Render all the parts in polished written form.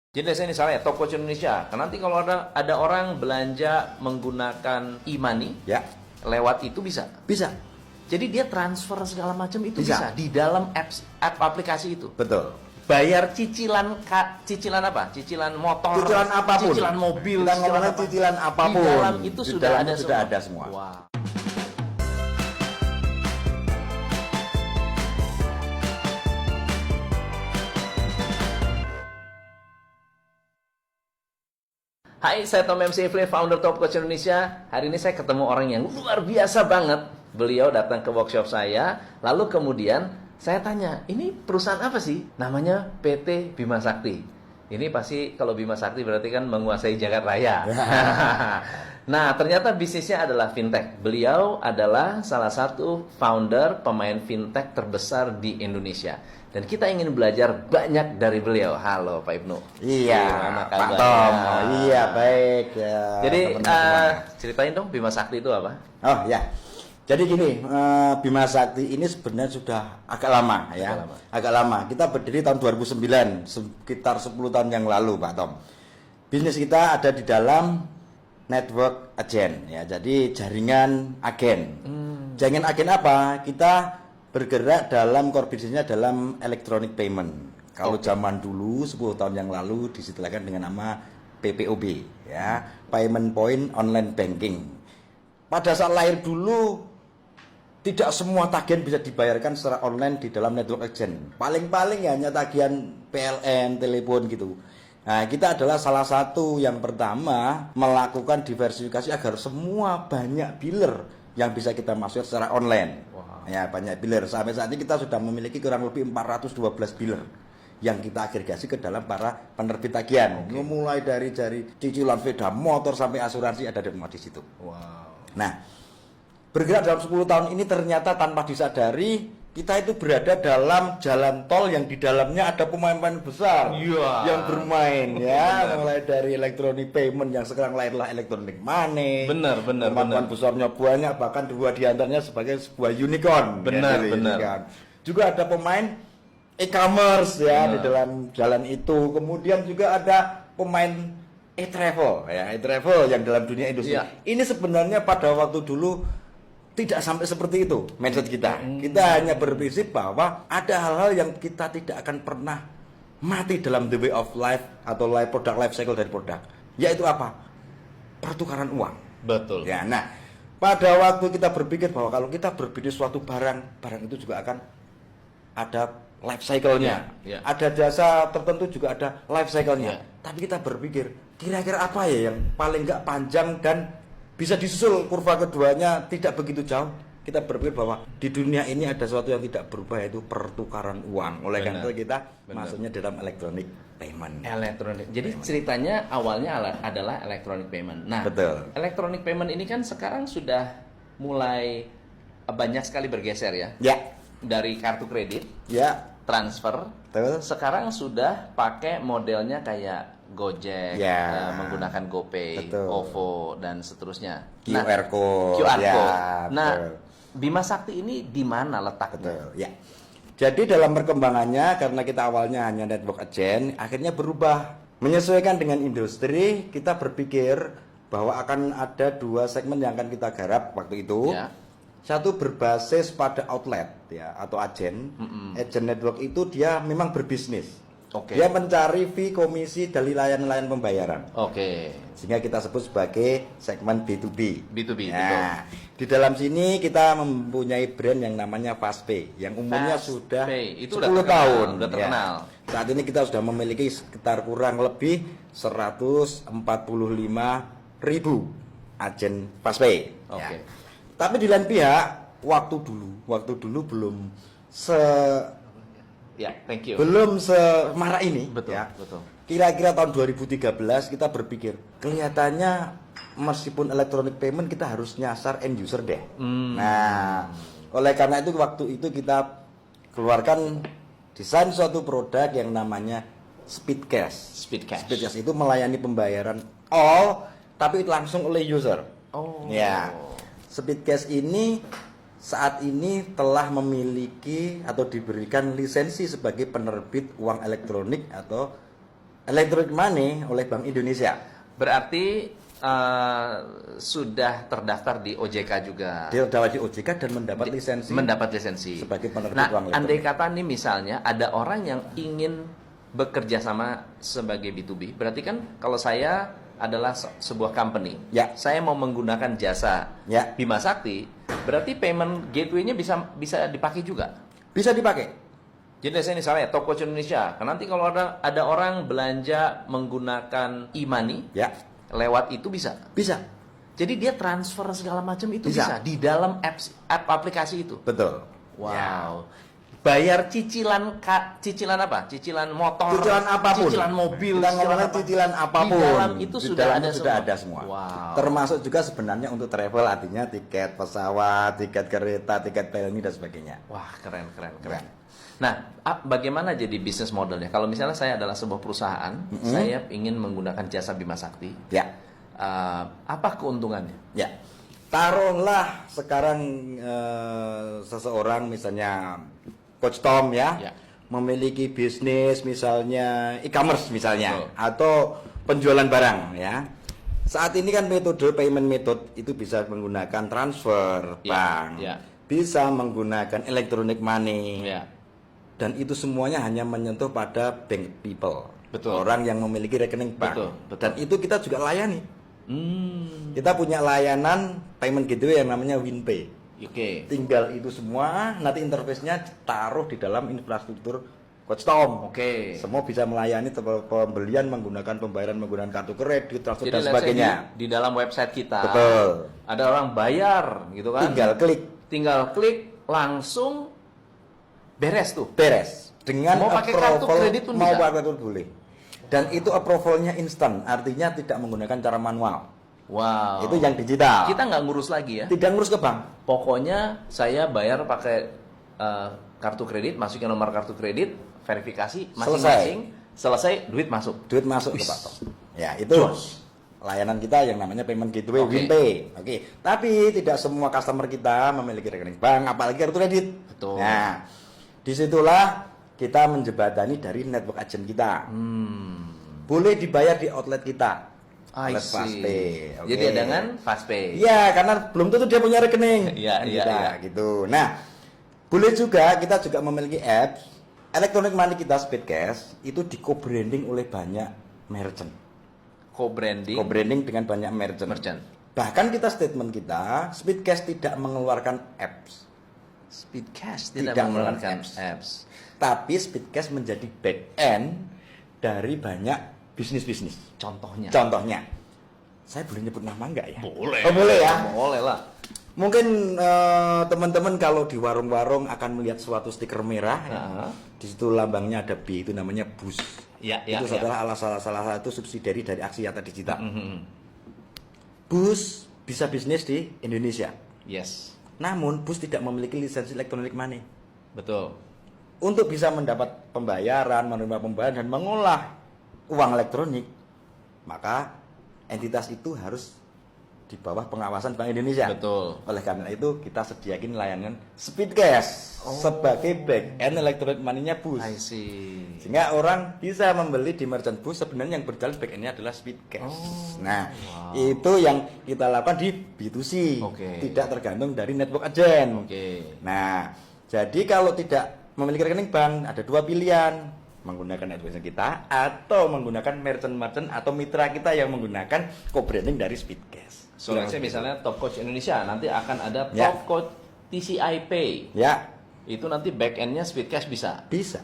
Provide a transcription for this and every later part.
Jadi saya misalnya toko Indonesia, karena nanti kalau ada orang belanja menggunakan e-money, Ya, lewat itu bisa. bisa. Jadi dia transfer segala macam itu Bisa. bisa di dalam app aplikasi itu. Betul. Bayar cicilan apa? Cicilan motor, Cicilan apapun. cicilan mobil, Kita ngomongin cicilan apapun. Di dalam itu Di sudah dalamnya ada sudah semua. ada semua. Wow. Hai, saya Tom MC Ifle, founder Top Coach Indonesia. Hari ini saya ketemu orang yang luar biasa banget. Beliau datang ke workshop saya, lalu kemudian saya tanya, ini perusahaan apa sih? Namanya PT Bima Sakti. Ini pasti kalau Bima Sakti berarti kan menguasai jagat raya. Nah, ternyata bisnisnya adalah fintech. Beliau adalah salah satu founder pemain fintech terbesar di Indonesia. Dan kita ingin belajar banyak dari beliau. Halo Pak Ibnu. Iya, Gimana Pak kabarnya? Tom. Oh, iya, baik. Ya, Jadi teman-teman semua. ceritain dong Bima Sakti itu apa? Oh ya, jadi gini, Bima Sakti ini sebenarnya sudah agak lama ya, Agak lama. agak lama. Kita berdiri tahun 2009, sekitar 10 tahun yang lalu, Pak Tom. Bisnis kita ada di dalam network agen ya, jadi jaringan agen. Jaringan agen apa? Kita bergerak dalam core bisnisnya dalam electronic payment. Kalau zaman dulu 10 tahun yang lalu disediakan dengan nama PPOB ya, Payment Point Online Banking. Pada saat lahir dulu tidak semua tagihan bisa dibayarkan secara online di dalam network agent. Paling-paling hanya tagihan PLN, telepon gitu. Nah, kita adalah salah satu yang pertama melakukan diversifikasi agar semua banyak biller yang bisa kita masuk secara online. Wow. Ya, banyak biller. Sampai saat ini kita sudah memiliki kurang lebih 412 biller yang kita agregasi ke dalam para penerbit tagihan. Mulai dari cicilan sepeda motor sampai asuransi ada semua di situ. Wow. Nah, bergerak dalam 10 tahun ini ternyata tanpa disadari kita itu berada dalam jalan tol yang di dalamnya ada pemain-pemain besar Iya. yang bermain ya, Benar. mulai dari electronic payment yang sekarang lahirlah electronic money. Benar. Pemain besarnya banyak, bahkan dua diantaranya sebagai sebuah unicorn. Benar. Unicorn. Juga ada pemain e-commerce ya Benar. di dalam jalan itu. Kemudian juga ada pemain e-travel ya, e-travel yang dalam dunia industri. Iya. Ini sebenarnya pada waktu dulu tidak sampai seperti itu mindset kita. Kita hanya berprinsip bahwa ada hal-hal yang kita tidak akan pernah mati dalam the way of life atau product life cycle dari produk. Yaitu apa? Pertukaran uang. Betul. Ya, nah, pada waktu kita berpikir bahwa kalau kita berbisnis suatu barang, barang itu juga akan ada life cycle-nya. Ya. Ada jasa tertentu juga ada life cycle-nya. Ya. Tapi kita berpikir, kira-kira apa ya yang paling nggak panjang dan bisa disusul kurva keduanya tidak begitu jauh. Kita berpikir bahwa di dunia ini ada sesuatu yang tidak berubah, yaitu pertukaran uang. Oleh karena itu kita masuknya dalam electronic payment. Elektronik. Jadi ceritanya awalnya adalah electronic payment. Nah, Betul. electronic payment ini kan sekarang sudah mulai banyak sekali bergeser ya. Ya, Dari kartu kredit, ya, transfer, betul. sekarang sudah pakai modelnya kayak Gojek, Ya. menggunakan GoPay, Betul. OVO dan seterusnya. QR code. QR Ya, code. Nah, betul. Bima Sakti ini di mana letaknya? Betul, ya. Jadi dalam perkembangannya karena kita awalnya hanya network agent, akhirnya berubah menyesuaikan dengan industri. Kita berpikir bahwa akan ada dua segmen yang akan kita garap waktu itu. Ya. Satu berbasis pada outlet ya atau agen. Agent network itu dia memang berbisnis. Oke. Dia mencari fee, komisi dari layanan-layanan pembayaran. Oke. Sehingga kita sebut sebagai segmen B2B. B2B, Nah, di dalam sini kita mempunyai brand yang namanya Fastpay yang umurnya Fastpay. sudah Itu 10 udah terkenal, tahun. udah Ya. terkenal. Saat ini kita sudah memiliki sekitar kurang lebih 145.000 agen Fastpay. Oke. Ya. Tapi di lain pihak, waktu dulu belum Ya, thank you. semarah ini. Betul, ya. betul. Kira-kira tahun 2013 kita berpikir, kelihatannya meskipun electronic payment kita harus nyasar end user deh. Nah, oleh karena itu waktu itu kita keluarkan desain suatu produk yang namanya Speed Cash. Speed Cash. Speed Cash itu melayani pembayaran all tapi langsung oleh user. Oh. Ya. Speed Cash ini saat ini telah memiliki atau diberikan lisensi sebagai penerbit uang elektronik atau electronic money oleh Bank Indonesia. Berarti sudah terdaftar di OJK juga. Dia sudah wajib OJK dan mendapat lisensi. Mendapat lisensi. Sebagai penerbit nah, uang elektronik. andai kata nih misalnya ada orang yang ingin bekerja sama sebagai B2B, berarti kan kalau saya adalah sebuah company, Ya. saya mau menggunakan jasa Ya. Bima Sakti, berarti payment gateway-nya bisa dipakai juga. Bisa dipakai. Jadi saya misalnya Top Coach Indonesia, kan nanti kalau ada orang belanja menggunakan e-money, Ya. lewat itu bisa. Bisa. Jadi dia transfer segala macam itu Bisa. bisa di dalam app aplikasi itu. Betul. Wow. Ya. Bayar cicilan apa? Cicilan motor, Cicilan apapun. cicilan mobil, Kita cicilan ngomongin apa. cicilan apapun. Di dalam itu Di sudah dalam ada itu sudah semua. ada semua. Wow. Termasuk juga sebenarnya untuk travel, artinya tiket pesawat, tiket kereta, tiket pelni dan sebagainya. Wah, keren. Ya. Nah, bagaimana jadi bisnis modelnya? Kalau misalnya saya adalah sebuah perusahaan, saya ingin menggunakan jasa Bima Sakti, Ya. apa keuntungannya? Ya. Taruhlah sekarang seseorang misalnya Coach Tom ya, Ya. memiliki bisnis misalnya e-commerce misalnya, Betul. atau penjualan barang ya. Saat ini kan metode payment method itu bisa menggunakan transfer Ya, bank, ya. bisa menggunakan electronic money, Ya. dan itu semuanya hanya menyentuh pada bank people, Betul. orang yang memiliki rekening bank, Betul, betul. dan itu kita juga layani. Kita punya layanan payment gateway yang namanya WinPay. Oke. Tinggal itu semua, nanti interface-nya ditaruh di dalam infrastruktur Coach Tom. Oke. Semua bisa melayani pembelian menggunakan pembayaran menggunakan kartu kredit, transfer Jadi dan let's say sebagainya. di dalam website kita, Betul. ada orang bayar gitu kan? Tinggal klik, langsung beres tuh. beres. Dengan Mau pakai kartu kredit pun mau bisa? pakai kartu boleh. Dan itu approval-nya instan, artinya tidak menggunakan cara manual. Wow. Itu yang digital. Kita nggak ngurus lagi ya. Tidak ngurus ke bank. Pokoknya saya bayar pakai kartu kredit, masukin nomor kartu kredit, verifikasi masing-masing, selesai duit masuk. Duit masuk ke Wis. Pak Tom. Ya, itu Jos. layanan kita yang namanya payment gateway Oke. WinPay. Oke. Tapi tidak semua customer kita memiliki rekening bank, apalagi kartu kredit. Betul. Nah, disitulah kita menjembatani dari network agent kita. Boleh dibayar di outlet kita. I Outlet see. FastPay. Oke. Jadi dengan FastPay. Iya, karena belum tentu dia punya rekening. Iya, Kan iya, kita, iya. gitu. Nah, boleh juga kita juga memiliki apps electronic money kita Speedcash itu di co-branding oleh banyak merchant. Co-branding. Co-branding dengan banyak merchant. Bahkan kita statement kita, Speedcash tidak mengeluarkan apps, Speedcash Tidak tidak mengeluarkan mengeluarkan apps. tapi Speedcash menjadi back end dari banyak bisnis-bisnis. Contohnya. Contohnya, saya boleh nyebut nama enggak ya? Boleh. Oh, boleh ya. Boleh lah. Mungkin teman-teman kalau di warung-warung akan melihat suatu stiker merah, ya. Di situ lambangnya ada B, itu namanya BUS. Ya, Itu ya. adalah salah satu subsidiari dari Aksiata Digital. Mhm. BUS bisa bisnis di Indonesia. Yes. Namun BUS tidak memiliki lisensi electronic money. Betul. Untuk bisa mendapat pembayaran, menerima pembayaran dan mengolah uang elektronik, maka entitas itu harus di bawah pengawasan Bank Indonesia. Betul. Oleh karena itu kita sediakan layanan Speedcash sebagai back end electronic money-nya BUS. I see. Sehingga orang bisa membeli di merchant BUS, sebenarnya yang berjalan back end-nya adalah Speedcash. Nah, itu yang kita lakukan di B2C. Oke. Tidak tergantung dari network agent. Oke. Nah, jadi kalau tidak memiliki rekening bank, ada dua pilihan. Menggunakan network kita atau menggunakan merchant-merchant atau mitra kita yang menggunakan co-branding dari Speedcash. So, let's say misalnya Top Coach Indonesia, nanti akan ada Ya. Top Coach TCI Pay. Ya, Itu nanti back end-nya Speedcash bisa. bisa.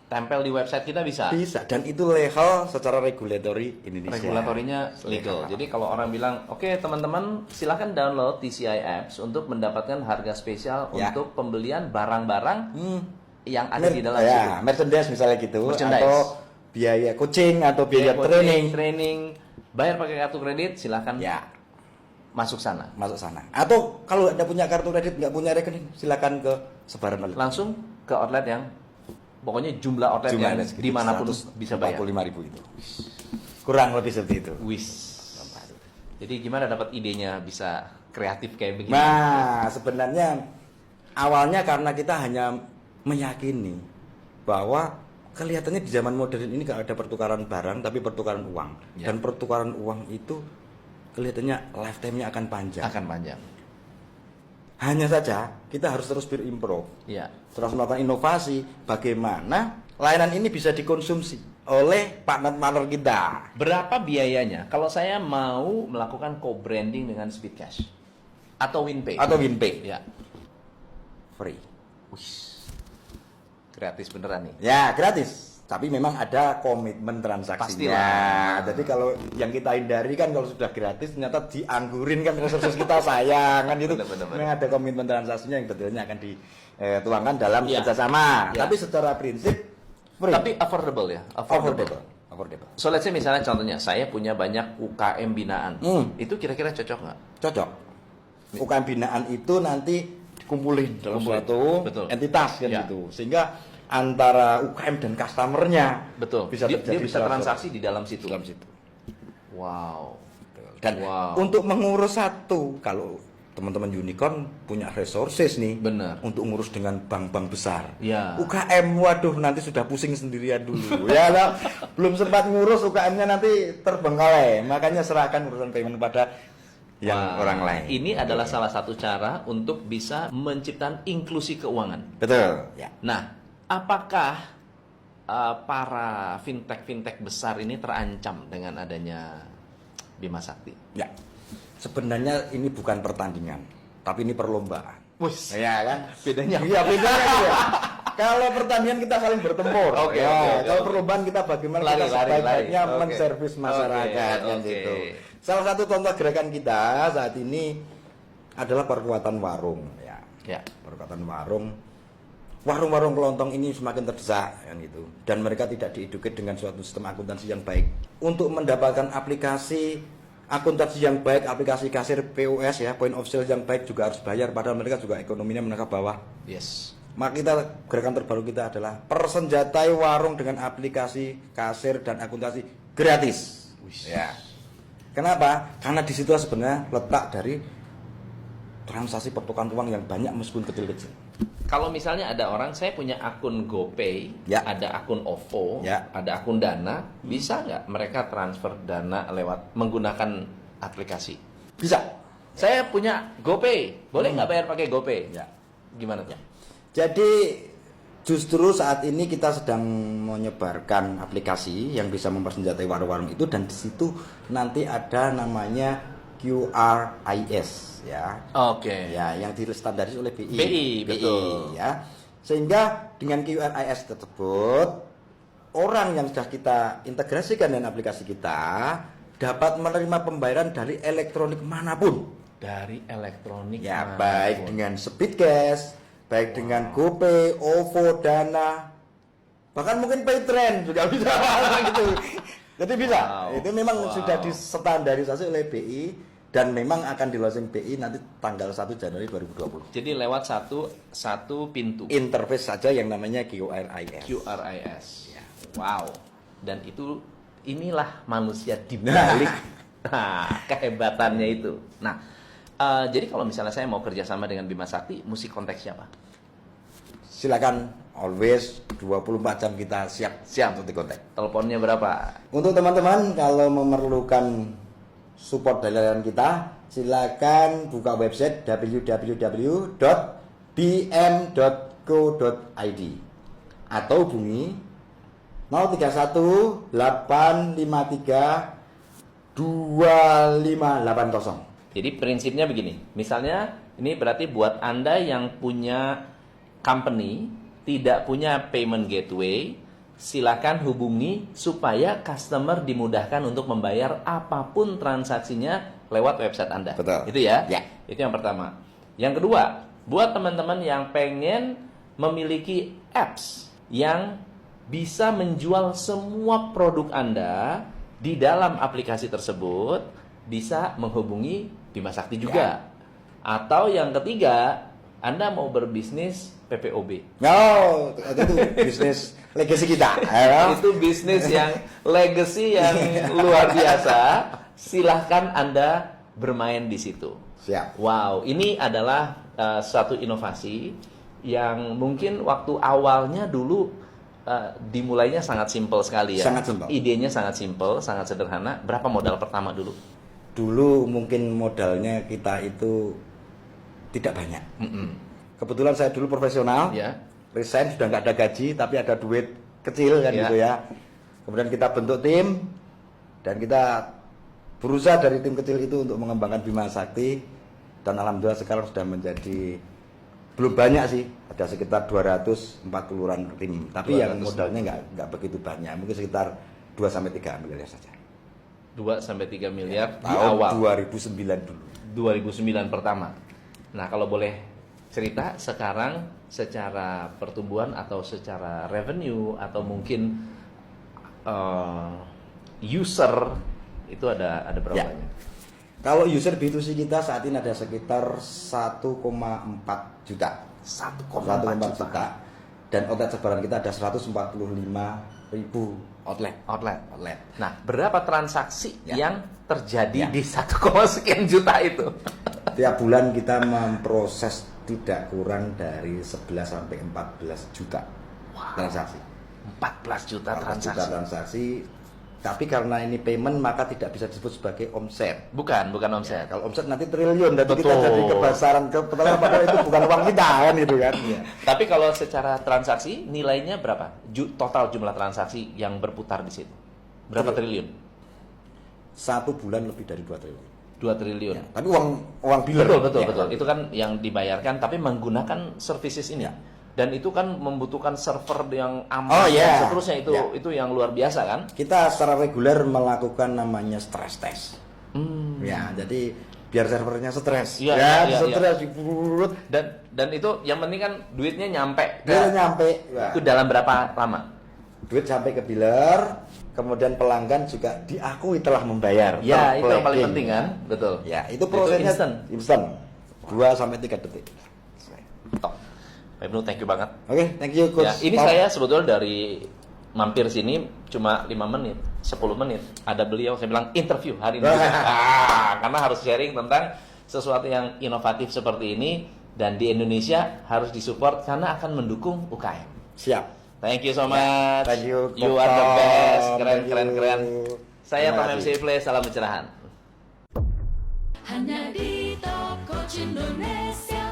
Tempel di website kita bisa. Bisa, dan itu legal secara regulatory Indonesia. Regulatorinya legal. Jadi kalau orang bilang, oke teman-teman silahkan download TCI Apps untuk mendapatkan harga spesial Ya. untuk pembelian barang-barang yang ada di dalam ya, situ. merchandise misalnya gitu, Merchandise. atau biaya coaching atau biaya training, bayar pakai kartu kredit silahkan ya masuk sana. masuk sana. Atau kalau Anda punya kartu kredit nggak punya rekening, silakan ke sebaran outlet. Langsung ke outlet yang pokoknya jumlah outlet yang ada segitu, dimanapun bisa bayar. 45.000 itu. Kurang lebih seperti itu. Wis. Jadi gimana dapat idenya bisa kreatif kayak begini? Nah, sebenarnya awalnya karena kita hanya meyakini bahwa kelihatannya di zaman modern ini gak ada pertukaran barang tapi pertukaran uang. Ya. Dan pertukaran uang itu kelihatannya lifetime-nya akan panjang. Akan panjang. Hanya saja kita harus terus berimprove. Ya. Terus melakukan inovasi bagaimana layanan ini bisa dikonsumsi oleh partner-partner kita. Berapa biayanya kalau saya mau melakukan co-branding dengan Speedcash atau WinPay? Atau WinPay. Ya. Free. Wih. Gratis beneran nih. Ya, gratis. Tapi memang ada komitmen transaksinya. Pastilah. Jadi kalau yang kita hindari kan kalau sudah gratis ternyata dianggurin kan resources kita sayang kan itu. Benar. Memang ada komitmen transaksinya yang detailnya akan dituangkan dalam Ya. kerjasama. Ya. Tapi secara prinsip free. Tapi affordable ya? affordable. So let's say misalnya contohnya saya punya banyak UKM binaan. Itu kira-kira cocok nggak? Cocok. UKM binaan itu nanti dikumpulin dalam suatu Betul. entitas kan Ya. gitu. Sehingga antara UKM dan customer-nya Betul. bisa dia terjadi bisa suatu- transaksi di dalam situ. dalam situ. Wow. Dan Wow. untuk mengurus satu, kalau teman-teman unicorn punya resources nih, Benar. untuk ngurus dengan bank-bank besar. Ya. UKM, waduh nanti sudah pusing sendirian dulu. Ya lah, belum sempat ngurus UKM-nya nanti terbengkalai. Makanya serahkan urusan payment pada yang Wah, orang lain. Ini adalah salah satu cara untuk bisa menciptakan inklusi keuangan. Betul. Ya. Nah, apakah para fintech besar ini terancam dengan adanya Bima Sakti? Ya. Sebenarnya ini bukan pertandingan, tapi ini perlombaan. Wus. Ya kan? Bedanya. Iya, bedanya itu ya. Kalau pertandingan kita saling bertempur. Oke, Ya, oke. kalau perlombaan kita bagaimana Lari, kita sebaik-baiknya lari. Oke. menservis masyarakat Oke, kan oke. gitu. Salah satu contoh gerakan kita saat ini adalah perkuatan warung ya. Ya. Perkuatan warung. Warung-warung kelontong ini semakin terdesak kan gitu. Dan mereka tidak dieduket dengan suatu sistem akuntansi yang baik. Untuk mendapatkan aplikasi akuntansi yang baik, aplikasi kasir POS ya, point of sale yang baik juga harus bayar, padahal mereka juga ekonominya menengah bawah. Yes. Maka kita gerakan terbaru kita adalah persenjatai warung dengan aplikasi kasir dan akuntansi gratis. Ya. Kenapa? Karena di situ sebenarnya letak dari transaksi pertukaran uang yang banyak meskipun kecil-kecil. Kalau misalnya ada orang, saya punya akun GoPay, Ya. ada akun OVO, Ya. ada akun Dana, bisa nggak mereka transfer dana lewat menggunakan aplikasi? Bisa. Saya punya GoPay, boleh nggak bayar pakai GoPay? Ya. Gimana tuh? Jadi justru saat ini kita sedang menyebarkan aplikasi yang bisa mempersenjatai warung-warung itu, dan di situ nanti ada namanya QRIS ya. Oke. Ya, yang distandaris oleh BI. BI, betul. Ya. Sehingga dengan QRIS tersebut orang yang sudah kita integrasikan dengan aplikasi kita dapat menerima pembayaran dari elektronik manapun. Dari elektronik. Ya, manapun. baik dengan Speedcash, baik dengan GoPay, OVO, Dana, bahkan mungkin Paytrend juga bisa gitu. Jadi bisa. Wow. Itu memang Wow. sudah distandarisasi oleh BI dan memang akan di launching BI nanti tanggal 1 Januari 2020. Jadi lewat satu pintu. Interface saja yang namanya QRIS. QRIS. Wow. Dan inilah manusia di balik kehebatannya itu. Nah, jadi kalau misalnya saya mau kerjasama dengan Bima Sakti, mesti kontak siapa? Silakan, always 24 jam kita siap untuk dikontak. Teleponnya berapa? Untuk teman-teman kalau memerlukan support dari layanan kita, silakan buka website www.bm.co.id atau hubungi 031 853 2580. Jadi prinsipnya begini, misalnya ini berarti buat Anda yang punya company, tidak punya payment gateway, silakan hubungi supaya customer dimudahkan untuk membayar apapun transaksinya lewat website Anda. Betul. Itu ya? Ya. Itu yang pertama. Yang kedua, buat teman-teman yang pengen memiliki apps yang bisa menjual semua produk Anda di dalam aplikasi tersebut, bisa menghubungi Bima Sakti juga. Atau yang ketiga, Anda mau berbisnis PPOB. No, itu bisnis legacy kita. Ya. Itu bisnis yang legacy yang luar biasa. Silahkan Anda bermain di situ. Siap. Wow, ini adalah satu inovasi yang mungkin waktu awalnya dulu dimulainya sangat simpel sekali ya. Sangat simpel. Idenya sangat simpel, sangat sederhana. Berapa modal pertama dulu? Dulu mungkin modalnya kita itu tidak banyak. Kebetulan saya dulu profesional, Ya. resign sudah nggak ada gaji, tapi ada duit kecil kan Ya. gitu ya. Kemudian kita bentuk tim dan kita berusaha dari tim kecil itu untuk mengembangkan Bima Sakti, dan alhamdulillah sekarang sudah menjadi, belum banyak sih, ada sekitar 240-an tim, tapi yang 200. modalnya nggak begitu banyak, mungkin sekitar 2-3 miliar saja. 2-3 miliar di Tahun awal 2009 dulu. 2009 pertama. Nah, kalau boleh cerita sekarang secara pertumbuhan atau secara revenue atau mungkin user itu ada berapa Ya. banyak? Kalau user B2C kita saat ini ada sekitar 1,4 juta. 1,4 juta. Dan outlet sebaran kita ada 145.000 outlet. Outlet. Nah, berapa transaksi Ya. yang terjadi Ya. di 1, sekian juta itu? Tiap bulan kita memproses tidak kurang dari 11 sampai 14 juta transaksi. 14 juta 14 juta transaksi. transaksi. Tapi karena ini payment maka tidak bisa disebut sebagai omset. Bukan omset. Kalau omset nanti triliun, nanti kita Betul. jadi kebesaran padahal itu bukan uang kita kan gitu kan. Tapi kalau secara transaksi nilainya berapa? Total jumlah transaksi yang berputar di situ. Berapa triliun? Satu bulan lebih dari 2 triliun. 2 triliun. Ya, tapi uang biller. Betul. Ya, Itu kan yang dibayarkan tapi menggunakan services ini. Ya. Dan itu kan membutuhkan server yang aman Oh, dan ya. seterusnya itu yang luar biasa kan? Kita secara reguler melakukan namanya stress test. Ya, jadi biar servernya stres. Iya, iya, stres diburut. Dan itu yang penting kan duitnya nyampe. Dia nyampe. Wah, Itu dalam berapa lama? duit sampai ke biller, kemudian pelanggan juga diakui telah membayar. Ya, itu yang paling Terplanking. penting kan? Betul. Ya, itu prosesnya instan. 2 sampai 3 detik. Top. Pak Ibnu, thank you banget. Oke, thank you Coach. Ya, ini Tom. saya sebetulnya dari mampir sini cuma 5 menit, 10 menit. Ada beliau, saya bilang interview hari ini. Karena harus sharing tentang sesuatu yang inovatif seperti ini dan di Indonesia harus disupport karena akan mendukung UKM. Siap. Thank you so much. Thank you, You are the Tom. best. Keren, Thank keren, you. keren. Saya Terima Tom MC kasih. Ifle, salam pencerahan. Hanya di Top Coach Indonesia.